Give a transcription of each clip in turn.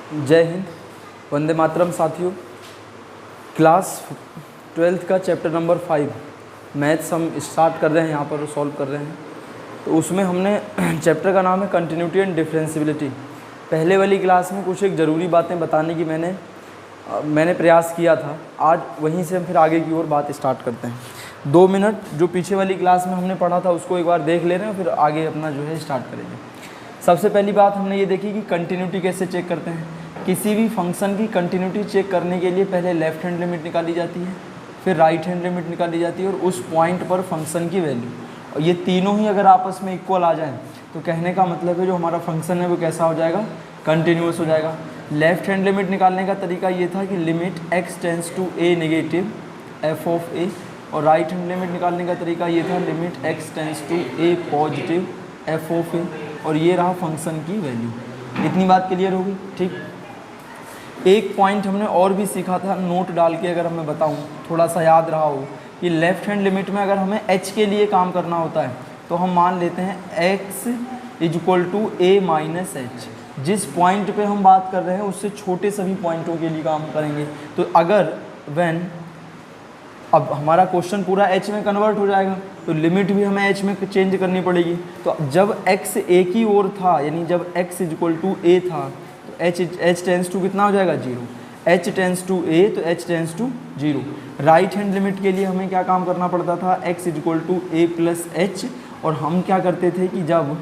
जय हिंद, वंदे मातरम साथियों। Class 12th का चैप्टर नंबर 5 मैथ्स हम स्टार्ट कर रहे हैं, यहाँ पर सॉल्व कर रहे हैं। तो उसमें हमने चैप्टर का नाम है कंटिन्यूटी एंड डिफरेंशियबिलिटी। पहले वाली क्लास में कुछ एक ज़रूरी बातें बताने की मैंने प्रयास किया था। आज वहीं से हम फिर आगे की ओर बात स्टार्ट करते हैं। 2 मिनट जो पीछे वाली क्लास में हमने पढ़ा था उसको एक बार देख ले रहे हैं, फिर आगे अपना जो है स्टार्ट करेंगे। सबसे पहली बात हमने ये देखी कि कंटिन्यूटी कैसे चेक करते हैं। किसी भी फंक्शन की कंटिन्यूटी चेक करने के लिए पहले लेफ़्ट हैंड लिमिट निकाली जाती है, फिर राइट हैंड लिमिट निकाली जाती है और उस पॉइंट पर फंक्शन की वैल्यू, और ये तीनों ही अगर आपस में इक्वल आ जाएं तो कहने का मतलब है जो हमारा फंक्शन है वो कैसा हो जाएगा, कंटिन्यूअस हो जाएगा। लेफ़्ट हैंड लिमिट निकालने का तरीका ये था कि limit x tends to a negative f of a, और राइट हैंड लिमिट निकालने का तरीका ये था limit x tends to a positive f of a, और ये रहा फंक्शन की वैल्यू। इतनी बात क्लियर होगी, ठीक। एक पॉइंट हमने और भी सीखा था, नोट डाल के अगर मैं बताऊं थोड़ा सा याद रहा हो, कि लेफ़्ट हैंड लिमिट में अगर हमें h के लिए काम करना होता है तो हम मान लेते हैं x equal to a minus h. जिस पॉइंट पे हम बात कर रहे हैं उससे छोटे सभी पॉइंटों के लिए काम करेंगे। तो अगर अब हमारा क्वेश्चन पूरा h में कन्वर्ट हो जाएगा तो लिमिट भी हमें h में चेंज करनी पड़ेगी। तो जब x a की ओर था, यानी जब x इक्वल टू a था तो h टेंस टू कितना हो जाएगा, 0। h टेंस टू a तो h tends to 0। Right hand limit के लिए हमें क्या काम करना पड़ता था, x equal to a plus h, और हम क्या करते थे कि जब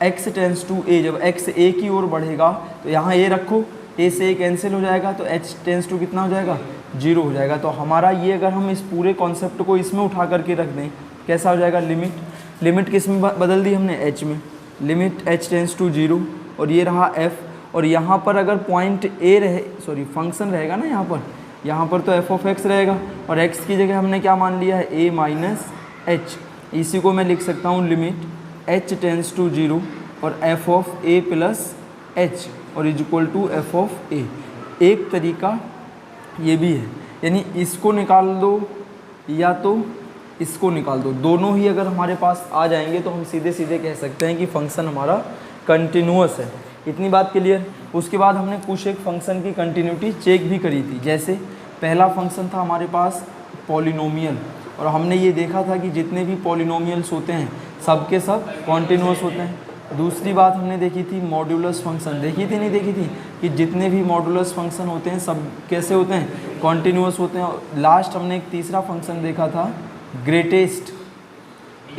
x टेंस टू a, जब x a की ओर बढ़ेगा तो यहाँ a रखो, a से a कैंसिल हो जाएगा तो h टेंस टू कितना हो जाएगा, 0 हो जाएगा। तो हमारा ये अगर हम इस पूरे कॉन्सेप्ट को इसमें उठा करके रख दें कैसा हो जाएगा, लिमिट किस में बदल दी हमने, h में, लिमिट h टेंस टू 0, और ये रहा f। और यहाँ पर अगर पॉइंट a फंक्शन रहेगा ना, यहाँ पर तो f ऑफ x रहेगा, और x की जगह हमने क्या मान लिया है, a माइनस एच। इसी को मैं लिख सकता हूँ लिमिट h टेंस टू 0 और f of a plus h, और equal to f of a। एक तरीका ये भी है, यानी इसको निकाल दो या तो इसको निकाल दो, दोनों ही अगर हमारे पास आ जाएंगे तो हम सीधे सीधे कह सकते हैं कि फंक्शन हमारा कंटिन्यूअस है। इतनी बात क्लियर। उसके बाद हमने कुछ एक फंक्शन की कंटिन्यूटी चेक भी करी थी। जैसे पहला फंक्शन था हमारे पास पॉलिनोमियल, और हमने ये देखा था कि जितने भी पॉलिनोमियल्स होते हैं सब के सब कॉन्टिन्यूअस होते हैं। दूसरी बात हमने देखी थी मॉड्यूलस फंक्शन, देखी थी नहीं देखी थी, कि जितने भी मॉड्यूलस फंक्शन होते हैं सब कैसे होते हैं, कॉन्टिन्यूअस होते हैं। और लास्ट हमने एक तीसरा फंक्शन देखा था ग्रेटेस्ट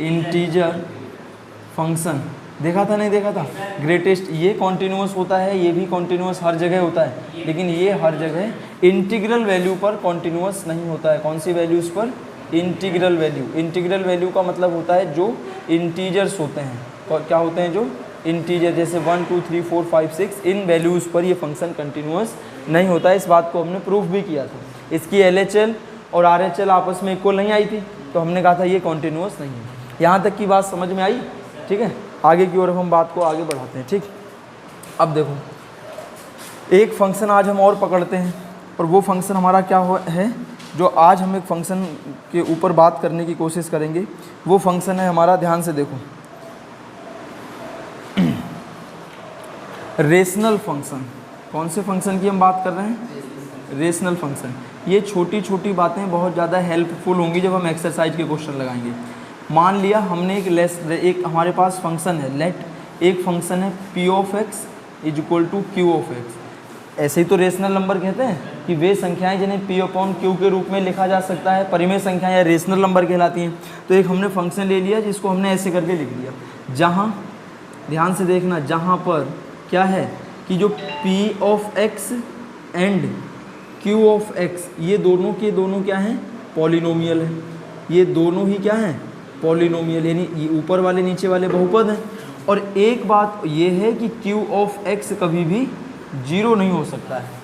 इंटीजर फंक्शन, देखा था नहीं देखा था, ग्रेटेस्ट। ये कॉन्टिन्यूअस होता है, ये भी कॉन्टिन्यूअस हर जगह होता है, लेकिन ये हर जगह इंटीग्रल वैल्यू पर कॉन्टिन्यूअस नहीं होता है। कौन सी वैल्यूज़ पर, इंटीग्रल वैल्यू। इंटीग्रल वैल्यू का मतलब होता है जो इंटीजर्स होते हैं, क्या होते हैं जो इंटीजर, जैसे 1 2 3 4 5 6, इन वैल्यूज़ पर ये फंक्शन कंटिन्यूअस नहीं होता है। इस बात को हमने प्रूफ भी किया था। इसकी LHL और RHL आपस में इक्वल नहीं आई थी, तो हमने कहा था ये कॉन्टिन्यूअस नहीं है। यहाँ तक की बात समझ में आई, ठीक है। आगे की ओर हम बात को आगे बढ़ाते हैं, ठीक। अब देखो एक फंक्शन आज हम और पकड़ते हैं, और वो फंक्शन हमारा क्या है, जो आज हम एक फंक्शन के ऊपर बात करने की कोशिश करेंगे। वो फंक्शन है हमारा, ध्यान से देखो, रेशनल फंक्शन। कौन से फंक्शन की हम बात कर रहे हैं, रेशनल फंक्शन। ये छोटी छोटी बातें बहुत ज़्यादा हेल्पफुल होंगी जब हम एक्सरसाइज के क्वेश्चन लगाएंगे। मान लिया हमने एक हमारे पास फंक्शन है, लेट एक फंक्शन है p of x equal to q of x। ऐसे ही तो रेशनल नंबर कहते हैं कि वे संख्याएं जिन्हें p अपॉन q के रूप में लिखा जा सकता है, परिमेय संख्याएं या रेशनल नंबर कहलाती हैं। तो एक हमने फंक्शन ले लिया जिसको हमने ऐसे करके लिख दिया, जहाँ ध्यान से देखना, जहाँ पर क्या है कि जो p of x and q of x ये दोनों के दोनों क्या हैं, पॉलिनोमियल है। ये दोनों ही क्या हैं, पॉलिनोमियल, यानी ये ऊपर वाले नीचे वाले बहुपद हैं। और एक बात ये है कि q ऑफ x कभी भी 0 नहीं हो सकता है।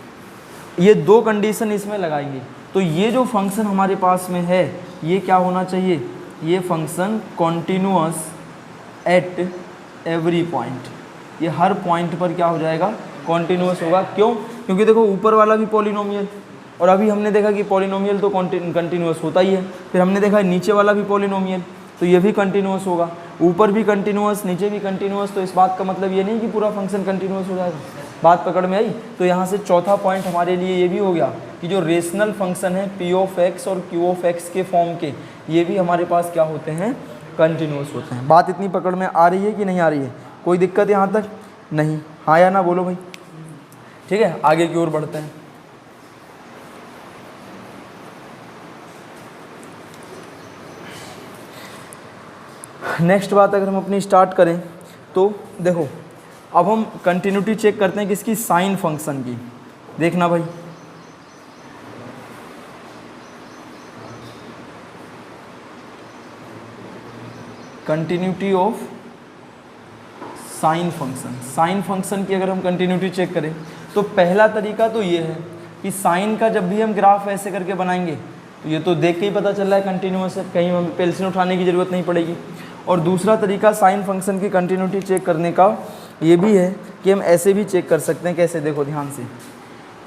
ये दो कंडीशन इसमें लगाएंगे। तो ये जो फंक्शन हमारे पास में है ये क्या होना चाहिए, ये function continuous at every point. ये हर पॉइंट पर क्या हो जाएगा, कॉन्टिन्यूअस होगा। क्यों, क्योंकि देखो ऊपर वाला भी पॉलिनोमियल, और अभी हमने देखा कि पॉलिनोमियल तो कंटिन्यूअस होता ही है। फिर हमने देखा नीचे वाला भी पॉलिनोमियल, तो ये भी कंटिन्यूअस होगा। ऊपर भी कंटिन्यूअस, नीचे भी कंटिन्यूअस। तो इस बात का मतलब ये नहीं कि पूरा फंक्शन कंटिन्यूअस हो जाएगा, बात पकड़ में आई। तो यहाँ से चौथा पॉइंट हमारे लिए ये भी हो गया कि जो रेशनल फंक्शन है पी ऑफ एक्स और क्यू ऑफ एक्स के फॉर्म के, ये भी हमारे पास क्या होते हैं, कंटिन्यूस होते हैं। बात इतनी पकड़ में आ रही है कि नहीं आ रही है, कोई दिक्कत यहाँ तक नहीं, हाँ या ना बोलो भाई। ठीक है, आगे की ओर बढ़ते हैं। नेक्स्ट बात अगर हम अपनी स्टार्ट करें तो देखो, अब हम कंटिन्यूटी चेक करते हैं किसकी, साइन फंक्शन की। देखना भाई, continuity of sine function. Sine function की अगर हम कंटिन्यूटी चेक करें तो पहला तरीका तो ये है कि साइन का जब भी हम ग्राफ ऐसे करके बनाएंगे तो ये तो देख के ही पता चल रहा है कंटिन्यूअस है, कहीं हमें पेंसिल उठाने की ज़रूरत नहीं पड़ेगी। और दूसरा तरीका साइन फंक्शन की कंटिन्यूटी चेक करने का ये भी है कि हम ऐसे भी चेक कर सकते हैं। कैसे, देखो ध्यान से,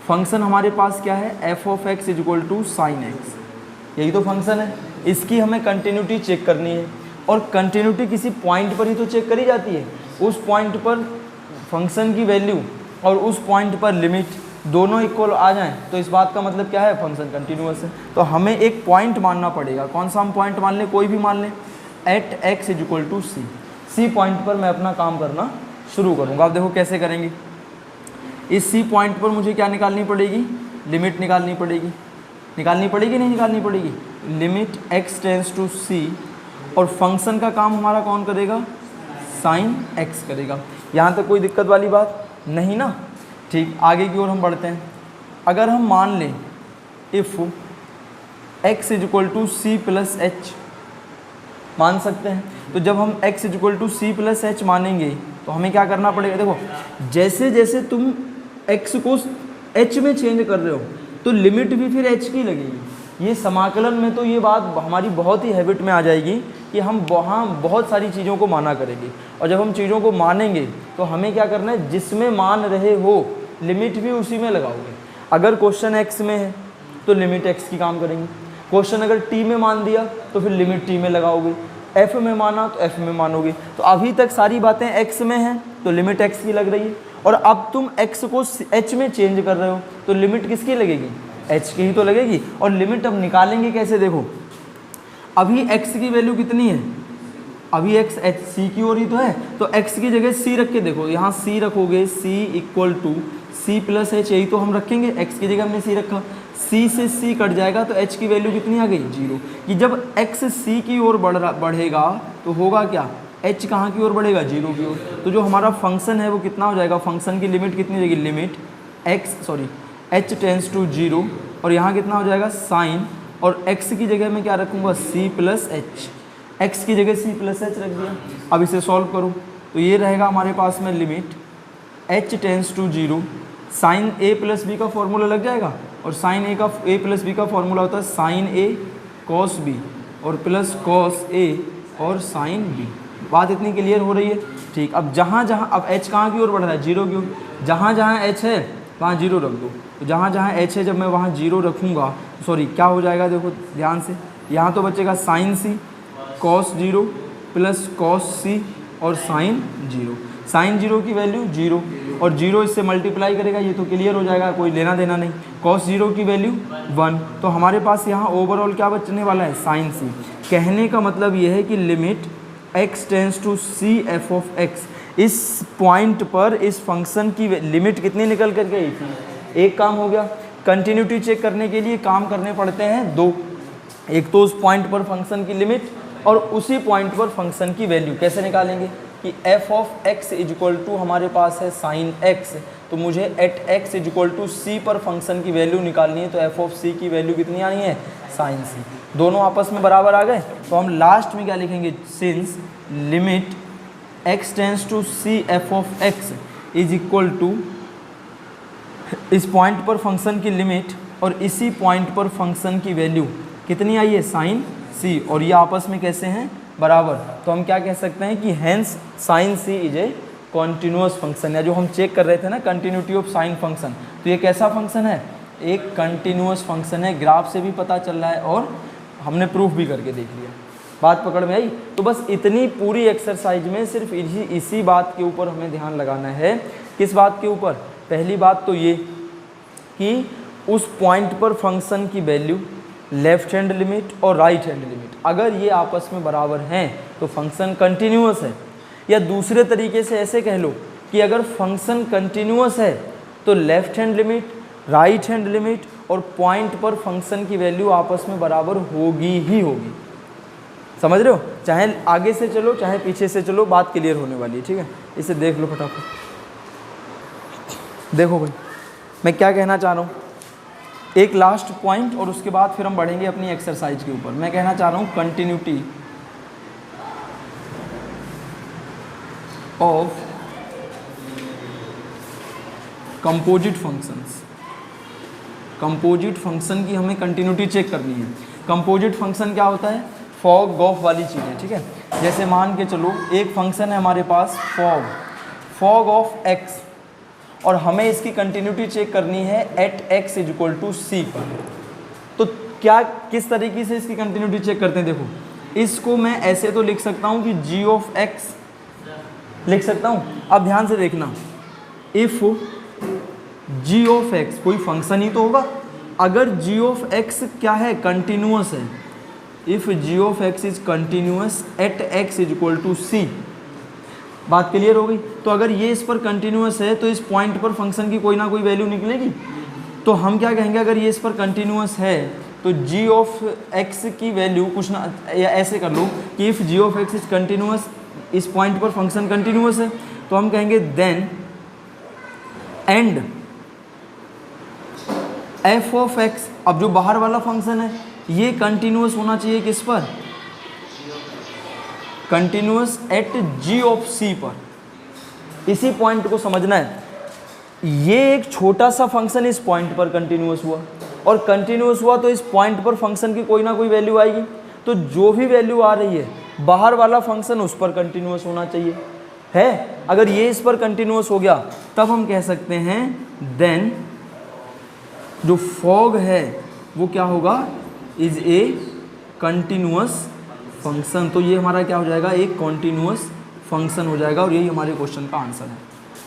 फंक्शन हमारे पास क्या है, f of x is equal to sine x, यही तो फंक्शन है। इसकी हमें कंटिन्यूटी चेक करनी है और कंटिन्यूटी किसी पॉइंट पर ही तो चेक करी जाती है। उस पॉइंट पर फंक्शन की वैल्यू और उस पॉइंट पर लिमिट दोनों इक्वल आ जाएं तो इस बात का मतलब क्या है, फंक्शन कंटिन्यूअस है। तो हमें एक पॉइंट मानना पड़ेगा। कौन सा हम पॉइंट मान लें, कोई भी मान लें, at x is equal to c. C point पर मैं अपना काम करना शुरू करूँगा। अब देखो कैसे करेंगे, इस सी पॉइंट पर मुझे क्या निकालनी पड़ेगी, लिमिट निकालनी पड़ेगी। निकालनी पड़ेगी नहीं निकालनी पड़ेगी, लिमिट एक्स टेंस टू सी, और फंक्शन का काम हमारा कौन करेगा, साइन एक्स करेगा। यहाँ तक कोई दिक्कत वाली बात नहीं ना। ठीक, आगे की ओर हम बढ़ते हैं। अगर हम मान लें if x is equal to c plus h, मान सकते हैं। तो जब हम x is equal to c plus h मानेंगे तो हमें क्या करना पड़ेगा, देखो जैसे जैसे तुम x को h में चेंज कर रहे हो तो लिमिट भी फिर h की लगेगी। ये समाकलन में तो ये बात हमारी बहुत ही हैबिट में आ जाएगी कि हम वहाँ बहुत सारी चीज़ों को माना करेंगे, और जब हम चीज़ों को मानेंगे तो हमें क्या करना है, जिसमें मान रहे हो लिमिट भी उसी में लगाओगे। अगर क्वेश्चन x में है तो लिमिट x की काम करेंगे, क्वेश्चन अगर t में मान दिया तो फिर लिमिट t में लगाओगे, f में माना तो f में मानोगे। तो अभी तक सारी बातें x में हैं तो लिमिट x की लग रही है, और अब तुम x को h में चेंज कर रहे हो तो लिमिट किसकी लगेगी, h की ही तो लगेगी। और लिमिट अब निकालेंगे कैसे, देखो अभी x की वैल्यू कितनी है, अभी x h c की ओर ही तो है, तो x की जगह c रख के देखो, यहाँ c रखोगे, c equal to c plus h, यही तो हम रखेंगे, x की जगह हमने c रखा, c से c कट जाएगा तो h की वैल्यू कितनी आ गई, 0। कि जब x c की ओर बढ़ेगा तो होगा क्या, h कहाँ की ओर बढ़ेगा, 0 की ओर। तो जो हमारा फंक्शन है वो कितना हो जाएगा, फंक्शन की लिमिट कितनी हो जाएगी, लिमिट h टेंस टू 0, और यहाँ कितना हो जाएगा साइन, और x की जगह मैं क्या रखूँगा, c प्लस एच, x की जगह c प्लस एच रख दिया। अब इसे सॉल्व करो तो ये रहेगा हमारे पास में limit h tends to 0, sine a plus b का फॉर्मूला लग जाएगा, और साइन a प्लस बी का फॉर्मूला होता है साइन a कॉस b और प्लस कॉस a और साइन b। बात इतनी क्लियर हो रही है। ठीक, अब जहाँ जहाँ अब h कहाँ की ओर बढ़ रहा है, 0 की ओर, जहाँ जहाँ h है वहाँ 0 रख दो। तो जहाँ जहाँ h है जब मैं वहाँ 0 रखूँगा, सॉरी क्या हो जाएगा, देखो ध्यान से, यहाँ तो बचेगा sine c cos 0 plus cos c और साइन 0। साइन 0 की वैल्यू 0 और 0 इससे मल्टीप्लाई करेगा, ये तो क्लियर हो जाएगा, कोई लेना देना नहीं। कॉस 0 की वैल्यू 1, तो हमारे पास यहाँ ओवरऑल क्या बचने वाला है, साइन c। कहने का मतलब ये है कि limit x tends to c f of x, इस पॉइंट पर इस फंक्शन की लिमिट कितनी निकल कर गई थी, एक काम हो गया। कंटिन्यूटी चेक करने के लिए काम करने पड़ते हैं दो, एक तो उस पॉइंट पर फंक्शन की लिमिट और उसी पॉइंट पर फंक्शन की वैल्यू। कैसे निकालेंगे कि f of x is equal to हमारे पास है साइन x, तो मुझे at x is equal to c पर फंक्शन की वैल्यू निकालनी है, तो f ऑफ c की वैल्यू कितनी आनी है, साइन c। दोनों आपस में बराबर आ गए, तो हम लास्ट में क्या लिखेंगे, since limit x tends to c f of x is equal to इस पॉइंट पर फंक्शन की लिमिट और इसी पॉइंट पर फंक्शन की वैल्यू कितनी आई है, साइन c, और ये आपस में कैसे हैं, बराबर। तो हम क्या कह सकते हैं कि hence sine c is a continuous function, या जो हम चेक कर रहे थे ना कंटिन्यूटी ऑफ साइन फंक्शन, तो ये कैसा फंक्शन है, एक कंटिन्यूअस फंक्शन है। ग्राफ से भी पता चल रहा है और हमने प्रूफ भी करके देख लिया। बात पकड़ में आई। तो बस इतनी पूरी एक्सरसाइज में सिर्फ इसी बात के ऊपर हमें ध्यान लगाना है, किस बात के ऊपर, पहली बात तो ये कि उस पॉइंट पर फंक्शन की वैल्यू लेफ्ट हैंड लिमिट और राइट हैंड लिमिट अगर ये आपस में बराबर हैं तो फंक्शन कंटिन्यूअस है। या दूसरे तरीके से ऐसे कह लो कि अगर फंक्शन कंटिन्यूअस है तो left hand limit, right hand limit और पॉइंट पर फंक्शन की वैल्यू आपस में बराबर होगी ही होगी। समझ रहे हो? चाहे आगे से चलो चाहे पीछे से चलो, बात क्लियर होने वाली है। ठीक है, इसे देख लो फटाफट। देखो भाई मैं क्या कहना चाह रहा हूँ, एक लास्ट पॉइंट और उसके बाद फिर हम बढ़ेंगे अपनी एक्सरसाइज के ऊपर। मैं कहना चाह रहा हूँ continuity of composite functions. Composite function की हमें कंटिन्यूटी चेक करनी है। कंपोजिट फंक्शन क्या होता है? फॉग गॉफ वाली चीज़ें। ठीक है, जैसे मान के चलो एक फंक्शन है हमारे पास फॉग ऑफ एक्स और हमें इसकी कंटिन्यूटी चेक करनी है एट एक्स इक्वल टू सी पर। तो क्या किस तरीके से इसकी कंटिन्यूटी चेक करते हैं? देखो, इसको मैं ऐसे तो लिख सकता हूँ कि g ऑफ एक्स लिख सकता हूँ। अब ध्यान से देखना, इफ g ऑफ एक्स कोई फंक्शन ही तो होगा। अगर g ऑफ एक्स क्या है? कंटिन्यूअस है। If g of x is continuous at x equal to c. बात क्लियर हो गई? तो अगर ये इस पर कंटिन्यूअस है तो इस पॉइंट पर फंक्शन की कोई ना कोई वैल्यू निकलेगी। तो हम क्या कहेंगे, अगर ये इस पर कंटिन्यूअस है तो g ऑफ x की वैल्यू कुछ ना, या ऐसे कर लो कि if g of x is continuous, इस पॉइंट पर फंक्शन कंटिन्यूअस है, तो हम कहेंगे then and f of x, अब जो बाहर वाला फंक्शन है ये कंटिन्यूअस होना चाहिए किस पर? Continuous at g of c पर। इसी पॉइंट को समझना है। ये एक छोटा सा फंक्शन इस पॉइंट पर कंटिन्यूअस हुआ और कंटिन्यूअस हुआ तो इस पॉइंट पर फंक्शन की कोई ना कोई वैल्यू आएगी। तो जो भी वैल्यू आ रही है बाहर वाला फंक्शन उस पर कंटिन्यूअस होना चाहिए है। अगर ये इस पर कंटिन्यूअस हो गया तब हम कह सकते हैं देन जो फॉग है वो क्या होगा? Is a continuous function. तो ये हमारा क्या हो जाएगा? एक कॉन्टिन्यूअस फंक्शन हो जाएगा और यही हमारे क्वेश्चन का आंसर है।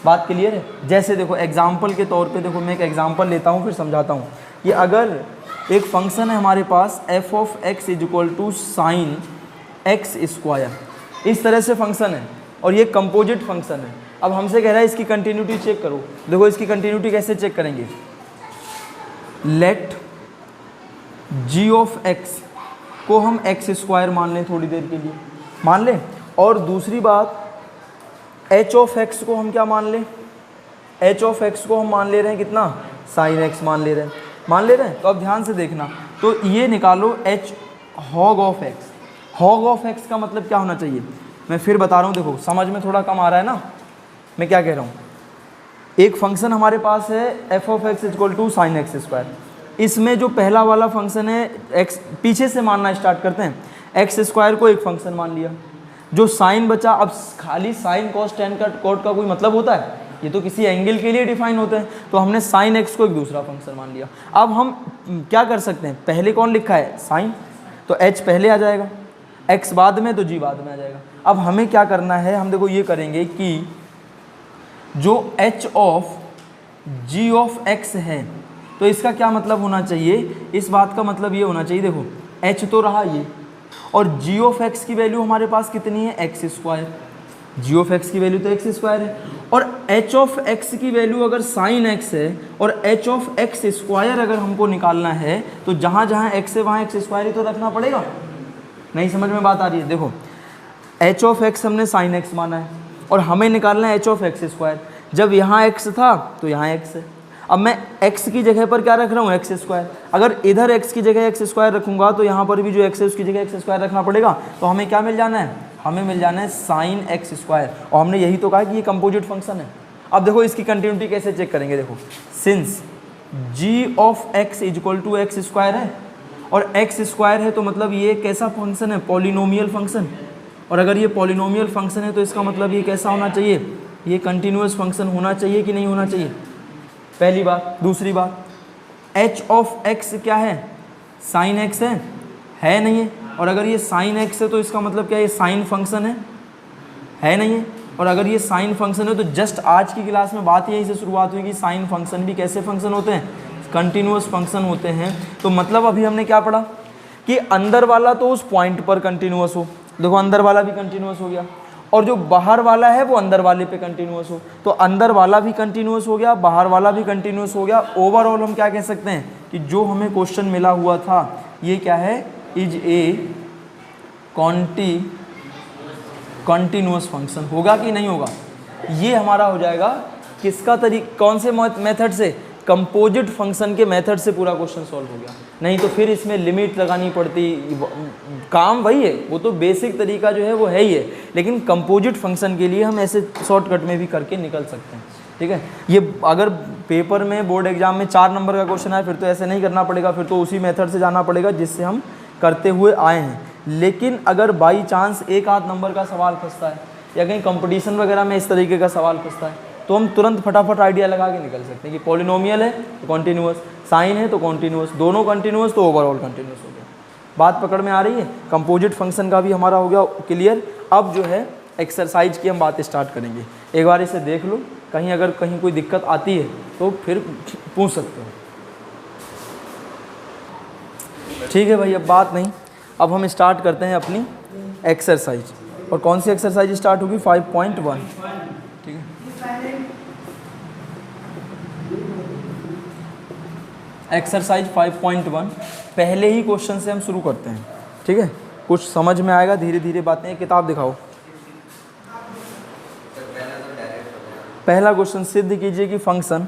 बात क्लियर है? जैसे देखो एग्जाम्पल के तौर पे, देखो मैं एक एग्जाम्पल लेता हूँ फिर समझाता हूँ कि अगर एक फंक्शन है हमारे पास f of x is equal to sine x square, इस तरह से फंक्शन है और ये कंपोजिट फंक्शन है। अब हमसे कह रहा है इसकी कंटिन्यूटी चेक करो। देखो इसकी कंटिन्यूटी कैसे चेक करेंगे? लेट g ऑफ x को हम एक्स स्क्वायर मान लें, थोड़ी देर के लिए मान लें, और दूसरी बात h ऑफ x को हम क्या मान लें? h ऑफ x को हम मान ले रहे हैं कितना? साइन x मान ले रहे हैं। तो अब ध्यान से देखना, तो ये निकालो h hog of x। Hog of x का मतलब क्या होना चाहिए? मैं फिर बता रहा हूँ, देखो समझ में थोड़ा कम आ रहा है ना मैं क्या कह रहा हूँ। एक फंक्शन हमारे पास है f of x equal to sine x square. इसमें जो पहला वाला फंक्शन है x, पीछे से मानना स्टार्ट करते हैं, एक्स स्क्वायर को एक फंक्शन मान लिया। जो साइन बचा, अब खाली साइन कॉस टेन का कॉट का कोई मतलब होता है? ये तो किसी एंगल के लिए डिफाइन होते हैं। तो हमने साइन एक्स को एक दूसरा फंक्शन मान लिया। अब हम क्या कर सकते हैं? पहले कौन लिखा है? साइन, तो h पहले आ जाएगा, x बाद में, तो g बाद में आ जाएगा। अब हमें क्या करना है? हम देखो ये करेंगे कि जो h of g of x है तो इसका क्या मतलब होना चाहिए? इस बात का मतलब ये होना चाहिए, देखो h तो रहा ये, और g ऑफ x की वैल्यू हमारे पास कितनी है? X square. g of x की वैल्यू तो एक्स स्क्वायर है, और h ऑफ x की वैल्यू अगर साइन x है और h ऑफ x स्क्वायर अगर हमको निकालना है तो जहाँ जहाँ x है वहाँ एक्स स्क्वायर ही तो रखना पड़ेगा। नहीं समझ में बात आ रही है? देखो h ऑफ x हमने साइन x माना है और हमें निकालना है h ऑफ x स्क्वायर। जब यहाँ x था तो यहाँ x है। अब मैं x की जगह पर क्या रख रहा हूँ? X square. अगर इधर x की जगह एक्स स्क्वायर रखूँगा तो यहाँ पर भी जो x है उसकी जगह एक्स स्क्वायर रखना पड़ेगा। तो हमें क्या मिल जाना है? हमें मिल जाना है साइन एक्स स्क्वायर। और हमने यही तो कहा कि ये कंपोजिट फंक्शन है। अब देखो इसकी कंटिन्यूटी कैसे चेक करेंगे? देखो since g of x equal to x square है और एक्स स्क्वायर है तो मतलब ये कैसा फंक्शन है? Polynomial function. और अगर ये पॉलिनोमियल फंक्शन है तो इसका मतलब ये कैसा होना चाहिए? ये कंटिन्यूअस फंक्शन होना चाहिए कि नहीं होना चाहिए? पहली बात। दूसरी बात, h ऑफ x क्या है? साइन x है नहीं है? और अगर ये साइन x है तो इसका मतलब क्या है? ये साइन फंक्शन है नहीं है? और अगर ये साइन फंक्शन है तो जस्ट आज की क्लास में बात यहीं से शुरुआत हुई कि साइन फंक्शन भी कैसे फंक्शन होते हैं, कंटिन्यूअस फंक्शन होते हैं। तो मतलब अभी हमने क्या पढ़ा कि अंदर वाला तो उस पॉइंट पर कंटिन्यूअस हो, देखो अंदर वाला भी कंटिन्यूअस हो गया, और जो बाहर वाला है वो अंदर वाले पे कंटिन्यूअस हो, तो अंदर वाला भी कंटिन्यूअस हो गया, बाहर वाला भी कंटिन्यूअस हो गया। ओवरऑल हम क्या कह सकते हैं कि जो हमें क्वेश्चन मिला हुआ था ये क्या है, इज ए कंटिन्यूअस फंक्शन, होगा कि नहीं होगा, ये हमारा हो जाएगा किसका कौन से मेथड से, कंपोजिट फंक्शन के मेथड से पूरा क्वेश्चन सॉल्व हो गया। नहीं तो फिर इसमें लिमिट लगानी पड़ती, काम वही है, वो तो बेसिक तरीका जो है वो है ही है, लेकिन कंपोजिट फंक्शन के लिए हम ऐसे शॉर्टकट में भी करके निकल सकते हैं। ठीक है, ये अगर पेपर में बोर्ड एग्जाम में 4 नंबर का क्वेश्चन आए फिर तो ऐसे नहीं करना पड़ेगा, फिर तो उसी मेथड से जाना पड़ेगा जिससे हम करते हुए आए हैं। लेकिन अगर बाई चांस एक आध नंबर का सवाल फंसता है या कहीं कंपटीशन वगैरह में इस तरीके का सवाल फंसता है तो हम तुरंत फटाफट आइडिया लगा के निकल सकते हैं कि पॉलिनोमियल है तो कॉन्टिन्यूअस, साइन है तो कॉन्टिन्यूअस, दोनों कॉन्टिन्यूअस तो ओवरऑल कॉन्टिन्यूअस हो गया। बात पकड़ में आ रही है, कंपोजिट फंक्शन का भी हमारा हो गया क्लियर। अब जो है एक्सरसाइज की हम बात स्टार्ट करेंगे, एक बार इसे देख लो, कहीं अगर कहीं कोई दिक्कत आती है तो फिर पूछ सकते हो। ठीक है भाई, अब बात नहीं, अब हम स्टार्ट करते हैं अपनी एक्सरसाइज। और कौन सी एक्सरसाइज स्टार्ट होगी, 5.1। ठीक है, एक्सरसाइज 5.1 पहले ही क्वेश्चन से हम शुरू करते हैं। ठीक है, कुछ समझ में आएगा, धीरे धीरे बातें। किताब दिखाओ। पहला क्वेश्चन, सिद्ध कीजिए कि फंक्शन,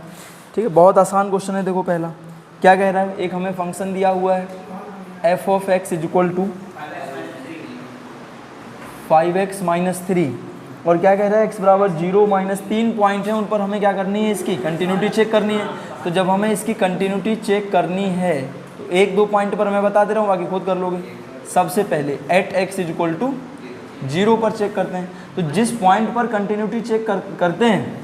ठीक है बहुत आसान क्वेश्चन है। देखो पहला क्या कह रहा है, एक हमें फंक्शन दिया हुआ है f of x equal to 5x minus 3, और क्या कह रहा है x बराबर 0 माइनस 3 पॉइंट है, उन पर हमें क्या करनी है, इसकी कंटिन्यूटी चेक करनी है। तो जब हमें इसकी कंटिन्यूटी चेक करनी है तो 1-2 पॉइंट पर मैं बता दे रहा हूँ, बाकी खुद कर लोगे। सबसे पहले एट x इक्वल टू 0 पर चेक करते हैं। तो जिस पॉइंट पर कंटिन्यूटी चेक करते हैं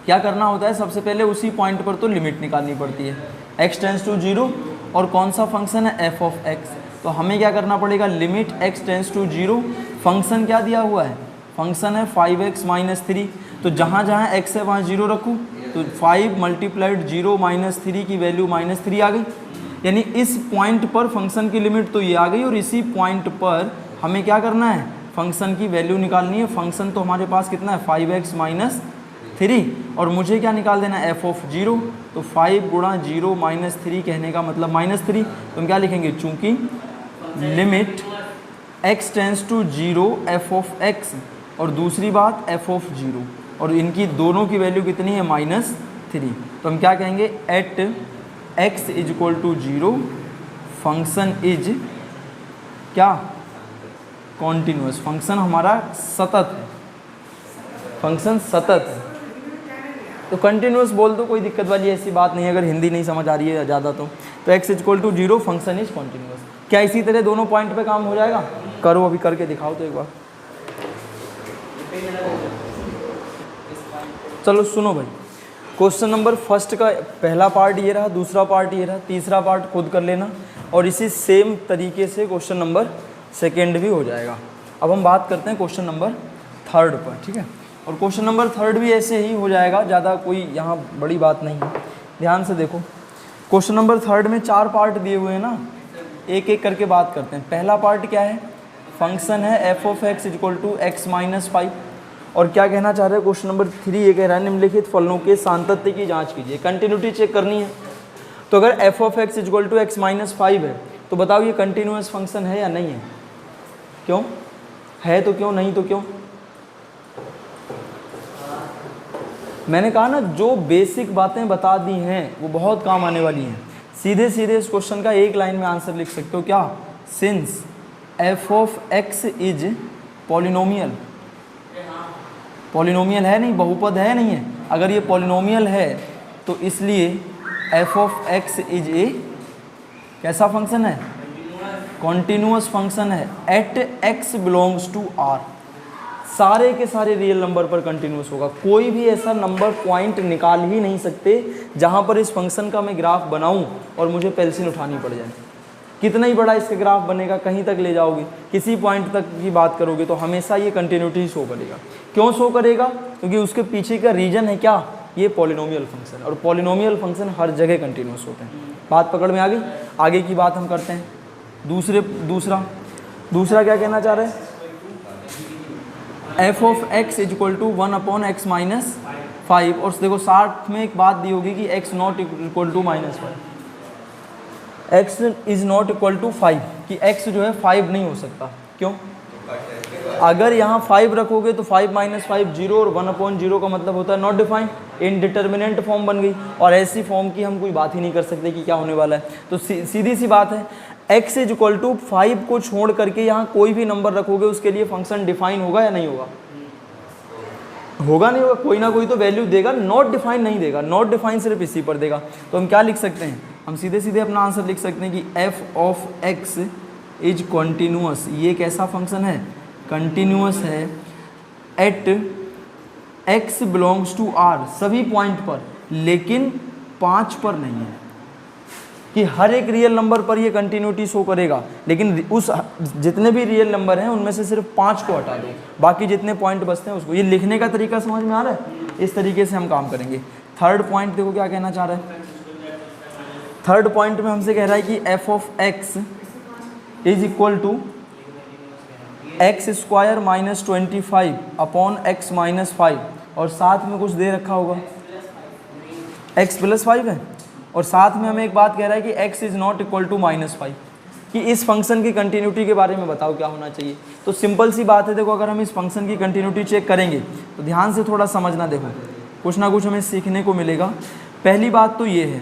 क्या करना होता है, सबसे पहले उसी पॉइंट पर तो लिमिट निकालनी पड़ती है, x टेंस टू 0, और कौन सा फंक्शन है, f ऑफ x। तो हमें क्या करना पड़ेगा, limit x tends to 0, function क्या दिया हुआ है, फंक्शन है 5x माइनस 3। तो जहाँ जहाँ x है वहाँ 0 रखूँ, तो 5 मल्टीप्लाइड 0 माइनस 3 की वैल्यू माइनस 3 आ गई। यानी इस पॉइंट पर फंक्शन की लिमिट तो ये आ गई, और इसी पॉइंट पर हमें क्या करना है, फंक्शन की वैल्यू निकालनी है। फंक्शन तो हमारे पास कितना है, 5x माइनस 3, और मुझे क्या निकाल देना है, f ऑफ 0। तो 5 गुणा 0 माइनस 3 कहने का मतलब माइनस 3। तो हम क्या लिखेंगे, चूँकि limit x tends to 0 f of x, और दूसरी बात f ऑफ 0, और इनकी दोनों की वैल्यू कितनी है, माइनस 3। तो हम क्या कहेंगे, at x is equal to 0 function is क्या, कॉन्टिन्यूअस। फंक्शन हमारा सतत है, फंक्शन सतत है। तो कंटिन्यूअस बोल दो, कोई दिक्कत वाली ऐसी बात नहीं है, अगर हिंदी नहीं समझ आ रही है ज़्यादा तो x is equal to 0 function is continuous. क्या इसी तरह दोनों पॉइंट पे काम हो जाएगा, करो अभी करके दिखाओ तो एक बार। चलो सुनो भाई, क्वेश्चन नंबर फर्स्ट का पहला पार्ट ये रहा, दूसरा पार्ट ये रहा, तीसरा पार्ट खुद कर लेना, और इसी सेम तरीके से क्वेश्चन नंबर सेकेंड भी हो जाएगा। अब हम बात करते हैं क्वेश्चन नंबर थर्ड पर। ठीक है, और क्वेश्चन नंबर थर्ड भी ऐसे ही हो जाएगा, ज़्यादा कोई यहाँ बड़ी बात नहीं है। ध्यान से देखो, क्वेश्चन नंबर थर्ड में 4 पार्ट दिए हुए हैं ना, एक एक करके बात करते हैं। पहला पार्ट क्या है, फंक्शन है f of x equal to x minus 5, और क्या कहना चाह रहे हैं, क्वेश्चन नंबर 3 ये कह रहा है निम्नलिखित फलनों के सातत्य की जांच कीजिए, कंटिन्यूटी चेक करनी है। तो अगर f of x equal to x minus 5 है तो बताओ ये कंटिन्यूअस फंक्शन है या नहीं है, क्यों है तो क्यों, नहीं तो क्यों। मैंने कहा ना, जो बेसिक बातें बता दी हैं वो बहुत काम आने वाली हैं। सीधे सीधे इस क्वेश्चन का एक लाइन में आंसर लिख सकते हो, क्या, since f of x is polynomial. Polynomial है नहीं, बहुपद है नहीं है, अगर ये पॉलिनोमियल है तो इसलिए f of x is a कैसा फंक्शन है, कॉन्टिन्यूअस फंक्शन है, at x belongs to r। सारे के सारे रियल नंबर पर कंटिन्यूअस होगा, कोई भी ऐसा नंबर पॉइंट निकाल ही नहीं सकते जहाँ पर इस फंक्शन का मैं ग्राफ बनाऊँ और मुझे पेंसिल उठानी पड़ जाए। कितना ही बड़ा इसका ग्राफ बनेगा, कहीं तक ले जाओगे, किसी पॉइंट तक की बात करोगे तो हमेशा ये कंटिन्यूटी शो करेगा। क्यों शो करेगा? क्योंकि उसके पीछे का रीजन है क्या, ये पॉलिनोमियल फंक्शन, और पॉलिनोमियल फंक्शन हर जगह कंटिन्यूस होते हैं। बात पकड़ में आ गई? आगे की बात हम करते हैं। दूसरा क्या कहना चाह रहे हैं? F of x is equal to 1/x-5। और देखो साथ में एक बात दी होगी कि x not equal to -5, x is not equal to 5, कि x जो है 5 नहीं हो सकता। क्यों? अगर यहाँ 5 रखोगे तो 5 - 5 0, और 1/0 का मतलब होता है नॉट डिफाइंड, इनडिटर्मिनेंट फॉर्म बन गई। और ऐसी फॉर्म की हम कोई बात ही नहीं कर सकते कि क्या होने वाला है। तो सीधी सी बात है, x इज इक्वल टू 5 को छोड़ करके यहाँ कोई भी नंबर रखोगे उसके लिए फंक्शन डिफाइन होगा या नहीं होगा? होगा नहीं होगा, कोई ना कोई तो वैल्यू देगा, नॉट डिफाइन नहीं देगा। नॉट डिफाइन सिर्फ इसी पर देगा। तो हम क्या लिख सकते हैं? हम सीधे सीधे अपना आंसर लिख सकते हैं कि f of x is continuous. ये कैसा फंक्शन है? कंटिन्यूअस है at x belongs to r, सभी पॉइंट पर, लेकिन 5 पर नहीं है। कि हर एक रियल नंबर पर ये कंटिन्यूटी शो करेगा, लेकिन उस जितने भी रियल नंबर हैं उनमें से सिर्फ 5 को हटा दो, बाकी जितने पॉइंट बचते हैं उसको। ये लिखने का तरीका समझ में आ रहा है? इस तरीके से हम काम करेंगे। थर्ड पॉइंट देखो क्या कहना चाह रहा है। थर्ड पॉइंट में हमसे कह रहा है कि f of x is equal to x² - 25 upon x - 5, और साथ में कुछ दे रखा होगा, x + 5 है, और साथ में हमें एक बात कह रहा है कि x is not equal to -5, कि इस फंक्शन की कंटिन्यूटी के बारे में बताओ क्या होना चाहिए। तो सिंपल सी बात है, देखो अगर हम इस फंक्शन की कंटिन्यूटी चेक करेंगे तो ध्यान से थोड़ा समझना, देखो कुछ ना कुछ हमें सीखने को मिलेगा। पहली बात तो ये है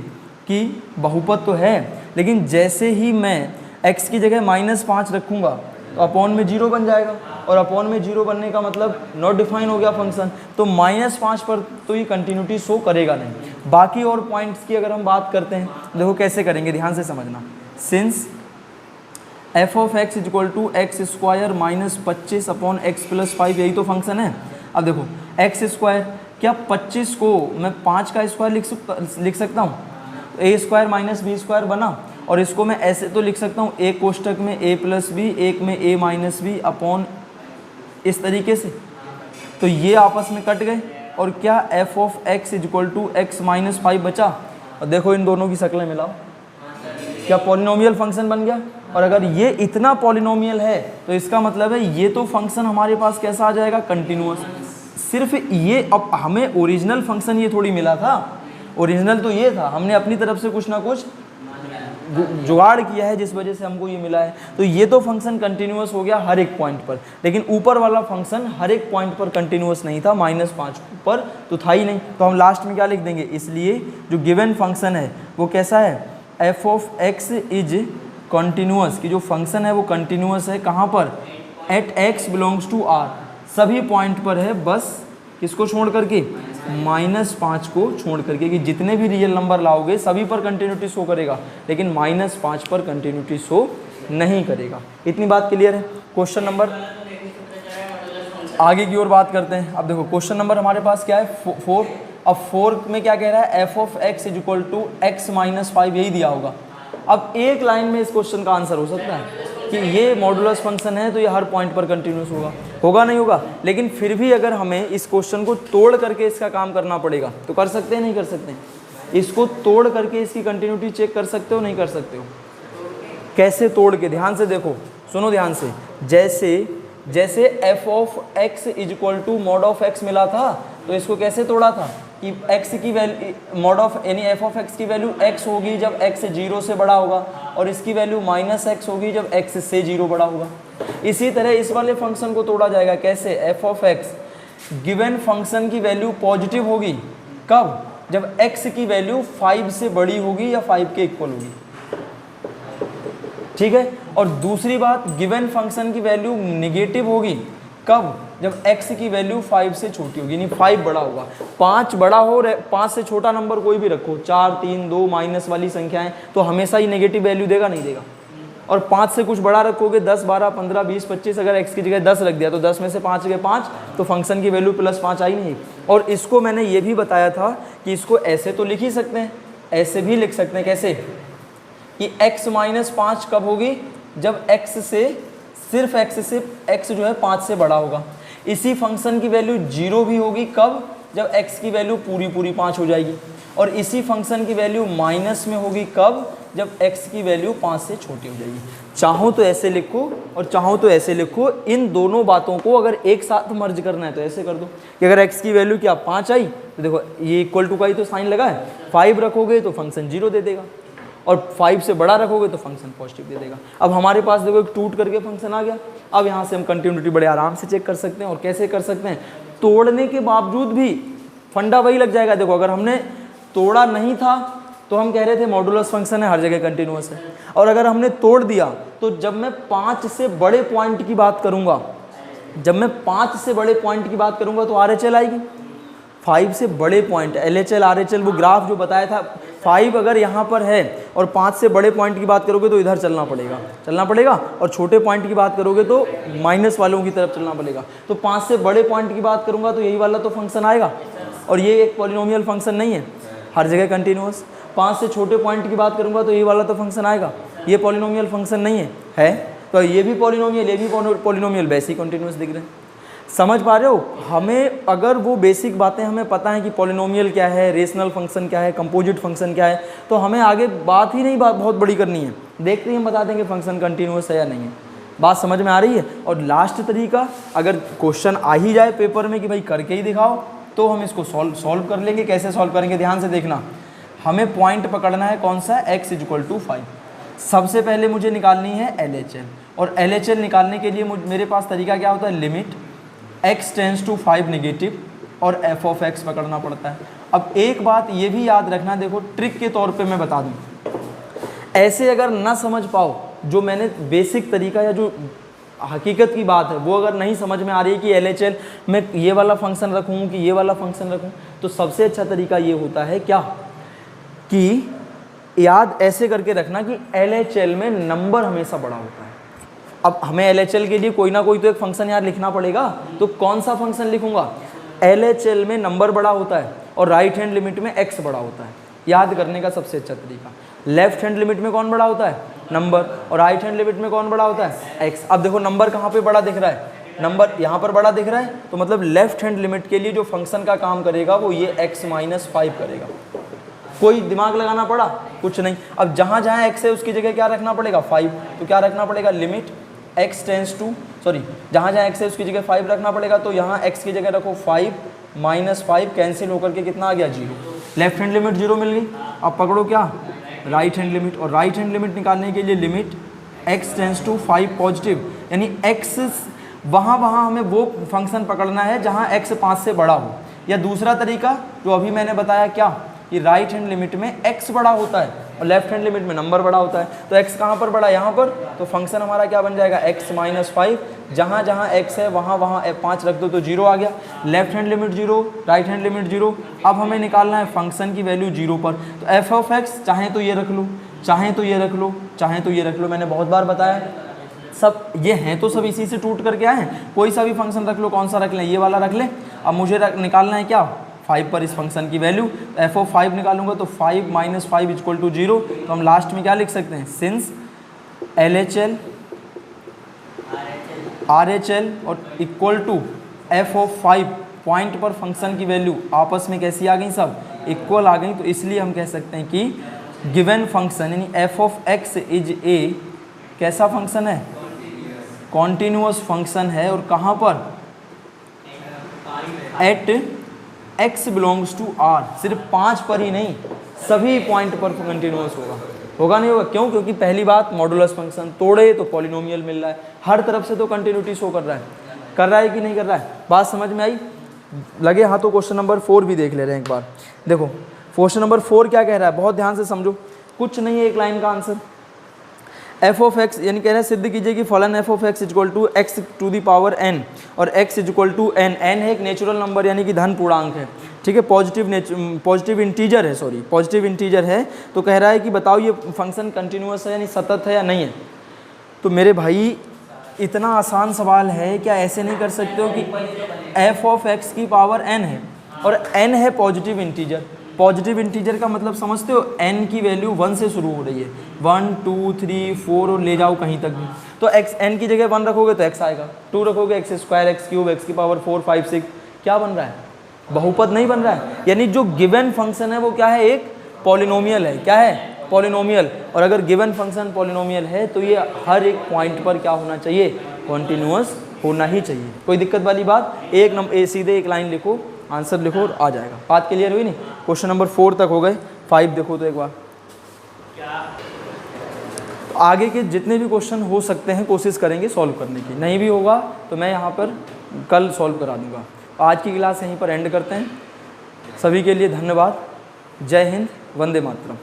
कि बहुपद तो है, लेकिन जैसे ही मैं x की जगह -5 रखूँगा तो अपॉन में 0 बन जाएगा, और अपॉन में 0 बनने का मतलब नॉट डिफाइन हो गया फंक्शन। तो -5 पर तो ये कंटिन्यूटी शो करेगा नहीं। बाकी और पॉइंट्स की अगर हम बात करते हैं, देखो कैसे करेंगे, ध्यान से समझना। Since f of x is equal to x² - 25 upon x + 5, यही तो फंक्शन है। अब देखो x², क्या 25 को मैं 5 का स्क्वायर लिख सकता हूँ? a² - b² बना, और इसको मैं ऐसे तो लिख सकता हूँ, एक कोष्टक में a + b, एक में a - b अपॉन इस तरीके से। तो ये आपस में कट गए, और क्या f of x is equal to x - 5 बचा। और देखो इन दोनों की शक्लें मिलाओ, क्या पॉलिनोमियल फंक्शन बन गया। और अगर ये इतना पॉलिनोमियल है तो इसका मतलब है ये तो फंक्शन हमारे पास कैसा आ जाएगा? कंटिन्यूअस। सिर्फ ये, अब हमें ओरिजिनल फंक्शन ये थोड़ी मिला था, ओरिजिनल तो ये था, हमने अपनी तरफ से कुछ ना कुछ जुगाड़ किया है जिस वजह से हमको ये मिला है। तो ये तो फंक्शन कंटिन्यूअस हो गया हर एक पॉइंट पर, लेकिन ऊपर वाला फंक्शन हर एक पॉइंट पर कंटिन्यूअस नहीं था, -5 पर तो था ही नहीं। तो हम लास्ट में क्या लिख देंगे? इसलिए जो गिवन फंक्शन है वो कैसा है? F of x is continuous, की जो फंक्शन है वो कंटिन्यूअस है। कहाँ पर? At x belongs to r, सभी पॉइंट पर है, बस किसको छोड़ करके? -5 को छोड़ करके, कि जितने भी रियल नंबर लाओगे सभी पर कंटिन्यूटी शो करेगा, लेकिन -5 पर कंटिन्यूटी शो नहीं करेगा। इतनी बात क्लियर है? क्वेश्चन नंबर, आगे की ओर बात करते हैं। अब देखो क्वेश्चन नंबर हमारे पास क्या है? 4। अब 4 में क्या कह रहा है? F of x is equal to x - 5, यही दिया होगा। अब एक लाइन में इस क्वेश्चन का आंसर हो सकता है कि ये मॉडुलस फंक्शन है तो ये हर पॉइंट पर कंटिन्यूस होगा नहीं होगा। लेकिन फिर भी अगर हमें इस क्वेश्चन को तोड़ करके इसका काम करना पड़ेगा तो कर सकते हैं, नहीं कर सकते? इसको तोड़ करके इसकी कंटिन्यूटी चेक कर सकते हो, नहीं कर सकते हो? कैसे तोड़ के? ध्यान से देखो, सुनो ध्यान से। जैसे f of x is equal to mod of x मिला था, तो इसको कैसे तोड़ा था कि x की वैल्यू मॉड ऑफ, यानी एफ ऑफ एक्स की वैल्यू x होगी जब x 0 से बड़ा होगा, और इसकी वैल्यू -x होगी जब x से 0 बड़ा होगा। इसी तरह इस वाले फंक्शन को तोड़ा जाएगा। कैसे? F of x given function की वैल्यू पॉजिटिव होगी कब? जब x की वैल्यू 5 से बड़ी होगी या 5 के इक्वल होगी। ठीक है? और दूसरी बात, गिवन फंक्शन की वैल्यू निगेटिव होगी कब? जब x की वैल्यू 5 से छोटी होगी, यानी 5 बड़ा होगा। 5 बड़ा हो, 5 से छोटा नंबर कोई भी रखो, 4, 3, 2 माइनस वाली संख्याएं, तो हमेशा ही नेगेटिव वैल्यू देगा, नहीं देगा। और 5 से कुछ बड़ा रखोगे, 10, 12, 15, 20, 25, अगर x की जगह 10 रख दिया तो 10 में से 5 गए 5, तो फंक्शन की वैल्यू +5 आई नहीं। और इसको मैंने ये भी बताया था कि इसको ऐसे तो लिख ही सकते हैं, ऐसे भी लिख सकते हैं। कैसे? कि x माइनस 5 कब होगी, जब x से सिर्फ x जो है 5 से बड़ा होगा। इसी फंक्शन की वैल्यू 0 भी होगी कब, जब x की वैल्यू पूरी 5 हो जाएगी। और इसी फंक्शन की वैल्यू माइनस में होगी कब, जब x की वैल्यू 5 से छोटी हो जाएगी। चाहो तो ऐसे लिखो और चाहो तो ऐसे लिखो। इन दोनों बातों को अगर एक साथ मर्ज करना है तो ऐसे कर दो कि अगर x की वैल्यू क्या 5 आई तो देखो ये इक्वल टू का ही तो साइन लगा है, 5 रखोगे तो फंक्शन 0 दे देगा और 5 से बड़ा रखोगे तो फंक्शन पॉजिटिव दे देगा। अब हमारे पास देखो एक टूट करके फंक्शन आ गया। अब यहाँ से हम कंटिन्यूटी बड़े आराम से चेक कर सकते हैं। और कैसे कर सकते हैं, तोड़ने के बावजूद भी फंडा वही लग जाएगा। देखो अगर हमने तोड़ा नहीं था तो हम कह रहे थे मॉडुलस फंक्शन है, हर जगह कंटिन्यूअस है। और अगर हमने तोड़ दिया तो जब मैं 5 से बड़े पॉइंट की बात करूंगा, तो RHL आएगी। 5 से बड़े पॉइंट LHL RHL वो ग्राफ जो बताया था, 5 अगर यहाँ पर है और 5 से बड़े पॉइंट की बात करोगे तो इधर चलना पड़ेगा और छोटे पॉइंट की बात करोगे तो माइनस वालों की तरफ चलना पड़ेगा। तो 5 से बड़े पॉइंट की बात करूंगा तो यही वाला तो फंक्शन आएगा। और ये एक पॉलिनोमियल फंक्शन नहीं है, हर जगह कंटिन्यूअस। 5 से छोटे पॉइंट की बात करूंगा तो ये वाला तो फंक्शन आएगा, ये पॉलिनोमियल फंक्शन नहीं है तो ये भी पॉलिनोमियल, ये भी पॉलिनोमियल, वैसे ही कंटिन्यूअस दिख रहे हैं। समझ पा रहे हो? हमें अगर वो बेसिक बातें हमें पता है कि पॉलिनोमियल क्या है, रेशनल फंक्शन क्या है, कंपोजिट फंक्शन क्या है, तो हमें आगे बात ही नहीं बहुत बड़ी करनी है। देखते ही हम बता देंगे फंक्शन कंटिन्यूअस है या नहीं है। बात समझ में आ रही है? और लास्ट तरीका, अगर क्वेश्चन आ ही जाए पेपर में कि भाई करके ही दिखाओ, तो हम इसको सॉल्व कर लेंगे। कैसे सॉल्व करेंगे, ध्यान से देखना। हमें पॉइंट पकड़ना है कौन सा, x = 5। सबसे पहले मुझे निकालनी है LHL, और LHL निकालने के लिए मेरे पास तरीका क्या होता है, limit x tends to 5 negative और f(x) पकड़ना पड़ता है। अब एक बात ये भी याद रखना, देखो ट्रिक के तौर पे मैं बता दूं, ऐसे अगर ना समझ पाओ, जो मैंने बेसिक तरीका या जो हकीकत की बात है वो अगर नहीं समझ में आ रही है कि LHL में ये वाला फंक्शन रखूँ कि ये वाला फंक्शन रखूँ, तो सबसे अच्छा तरीका ये होता है क्या, कि याद ऐसे करके रखना कि LHL में नंबर हमेशा बड़ा होता है। अब हमें LHL के लिए कोई ना कोई तो एक फंक्शन यार लिखना पड़ेगा, तो कौन सा फंक्शन लिखूंगा, LHL में नंबर बड़ा होता है और राइट हैंड लिमिट में x बड़ा होता है। याद करने का सबसे अच्छा तरीका, लेफ्ट हैंड लिमिट में कौन बड़ा होता है, नंबर, और राइट हैंड लिमिट में कौन बड़ा होता है, x। अब देखो नंबर कहाँ पे बड़ा दिख रहा है, नंबर यहाँ पर बड़ा दिख रहा है, तो मतलब लेफ्ट हैंड लिमिट के लिए जो फंक्शन का काम करेगा वो ये x - 5 करेगा। कोई दिमाग लगाना पड़ा, कुछ नहीं। अब जहाँ जहाँ x है उसकी जगह क्या रखना पड़ेगा, 5। तो क्या रखना पड़ेगा, लिमिट x टेंड्स टू, जहाँ जहाँ x है उसकी जगह 5 रखना पड़ेगा। तो यहाँ x की जगह रखो 5 - 5, कैंसिल होकर के कितना आ गया, 0। लेफ्ट हैंड लिमिट 0 मिल गई। अब पकड़ो क्या, राइट हैंड लिमिट, और राइट हैंड लिमिट निकालने के लिए limit x tends to 5 positive, यानी x वहाँ हमें वो फंक्शन पकड़ना है जहाँ x 5 से बड़ा हो। या दूसरा तरीका जो अभी मैंने बताया, क्या कि राइट हैंड लिमिट में x बड़ा होता है और लेफ्ट हैंड लिमिट में नंबर बड़ा होता है। तो x कहाँ पर बड़ा, यहाँ पर, तो फंक्शन हमारा क्या बन जाएगा, x - 5, जहाँ जहाँ x है वहाँ 5 रख दो तो 0 आ गया। Left hand limit 0, right hand limit 0। अब हमें निकालना है फंक्शन की वैल्यू 0 पर। तो f(x) चाहे तो ये रख लो, चाहे तो ये रख लो, चाहे तो ये रख लो। मैंने बहुत बार बताया, सब ये हैं तो सब इसी से टूट करके आए हैं। कोई सा भी फंक्शन रख लो, कौन सा रख लें, ये वाला रख लें। अब मुझे निकालना है क्या, 5 पर इस फंक्शन की वैल्यू। f(5) निकालूंगा तो 5 - 5 = 0। तो हम लास्ट में क्या लिख सकते हैं, सिंस LHL RHL और इक्वल टू f(5), पॉइंट पर फंक्शन की वैल्यू आपस में कैसी आ गई, सब इक्वल आ गई। तो इसलिए हम कह सकते हैं कि गिवन फंक्शन यानी f(x) इज ए कैसा फंक्शन है, कॉन्टिन्यूअस फंक्शन है। और कहाँ पर, at x belongs to r, सिर्फ 5 पर ही नहीं, सभी पॉइंट पर कंटिन्यूअस होगा नहीं होगा। क्यों, क्योंकि पहली बात मॉडुलस फंक्शन, तोड़े तो पॉलिनोमियल मिल रहा है, हर तरफ से तो कंटिन्यूटी शो कर रहा है कि नहीं कर रहा है। बात समझ में आई? लगे हाँ तो क्वेश्चन नंबर 4 भी देख ले रहे हैं एक बार। देखो क्वेश्चन नंबर 4 क्या कह रहा है, बहुत ध्यान से समझो, कुछ नहीं है, एक लाइन का आंसर। f(x) यानी कह रहे हैं सिद्ध कीजिए कि फलन f(x) = x⁴n और x = n। n है एक नेचुरल नंबर यानी कि धन पूर्णांक है, ठीक है, पॉजिटिव इंटीजर है। तो कह रहा है कि बताओ ये फंक्शन कंटिन्यूअस है यानी सतत है या नहीं है। तो मेरे भाई इतना आसान सवाल है, क्या ऐसे नहीं कर सकते हो कि f(x) की पावर n है और n है पॉजिटिव इंटीजर, पॉजिटिव इंटीजर का मतलब समझते हो, n की वैल्यू 1 से शुरू हो रही है, 1 2 3 4 और ले जाओ कहीं तक भी, तो x n की जगह 1 रखोगे तो x आएगा, 2 रखोगे x square x cube x की पावर 4 5 6, क्या बन रहा है, बहुपद नहीं बन रहा है। यानी जो गिवन फंक्शन है वो क्या है, एक पॉलिनोमियल है, क्या है, पॉलिनोमियल। और अगर गिवन फंक्शन पॉलिनोमियल है तो ये हर एक पॉइंट पर क्या होना चाहिए, कॉन्टिन्यूअस होना ही चाहिए। कोई दिक्कत वाली बात, एक नंबर सीधे एक लाइन लिखो, आंसर लिखो और आ जाएगा। बात क्लियर हुई नहीं? क्वेश्चन नंबर 4 तक हो गए, 5 देखो तो एक बार। तो आगे के जितने भी क्वेश्चन हो सकते हैं कोशिश करेंगे सॉल्व करने की, नहीं भी होगा तो मैं यहाँ पर कल सॉल्व करा दूँगा। आज की क्लास यहीं पर एंड करते हैं। सभी के लिए धन्यवाद। जय हिंद, वंदे मातरम।